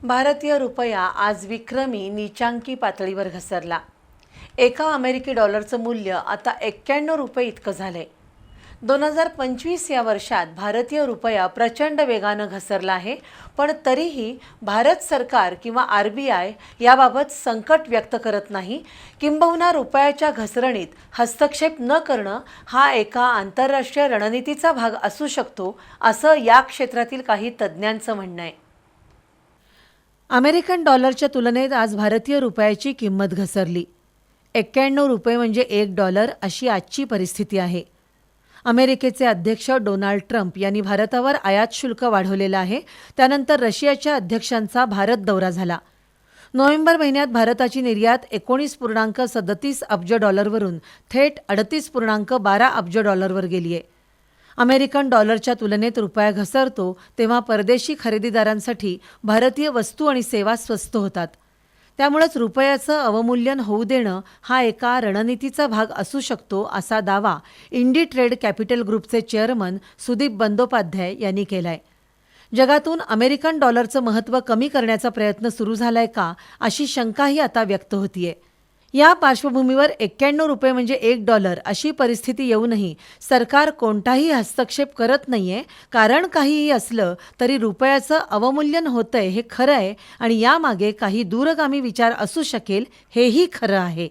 भारतीय रुपया आज विक्रमी नीचांकी पातळीवर घसरला। एका अमेरिकी डॉलरचं मूल्य आता 91 रुपये इतकं झालंय। 2025 या वर्षात भारतीय रुपया प्रचंड वेगानं घसरला आहे, पण तरीही भारत सरकार किंवा RBI याबाबत संकट व्यक्त करत नाही, किंबहुना रुपयाच्या घसरणीत हस्तक्षेप न करणं हा एका आंतरराष्ट्रीय रणनीतीचा भाग असू शकतो, असं या क्षेत्रातील काही तज्ज्ञांचं म्हणणं आहे। अमेरिकन डॉलरच्या तुलनेत आज भारतीय रुपयाची किंमत घसरली। 91 रुपये म्हणजे $1 अशी आजची परिस्थिती आहे। अमेरिकेचे अध्यक्ष डोनाल्ड ट्रम्प यांनी भारतावर आयात शुल्क वाढवलेलं आहे। त्यानंतर रशियाच्या अध्यक्षांचा भारत दौरा झाला। नोव्हेंबर महिन्यात भारताची निर्यात $19.37 अब्ज वरून थेट $38.12 अब्ज वर गेली आहे। अमेरिकन डॉलरच्या तुलनेत रुपया घसरतो तेव्हा परदेशी खरेदीदारांसाठी भारतीय वस्तू आणि सेवा स्वस्त होतात। त्यामुळेच रुपयाचं अवमूल्यन होऊ देणं हा एका रणनीतीचा भाग असू शकतो, असा दावा इंडी ट्रेड कॅपिटल ग्रुपचे चेअरमन सुदीप बंदोपाध्याय यांनी केलाय। जगातून अमेरिकन डॉलरचं महत्त्व कमी करण्याचा प्रयत्न सुरू झालाय का, अशी शंकाही आता व्यक्त होतीये। या पार्श्वभूमीवर 91 रुपये म्हणजे $1 अशी परिस्थिती येऊनही सरकार कोणताही हस्तक्षेप करत नाहीये। कारण काहीही असलं तरी रुपयाचं अवमूल्यन होतंय हे खरं आहे आणि यामागे काही दूरगामी विचार असू शकेल हेही खरं आहे।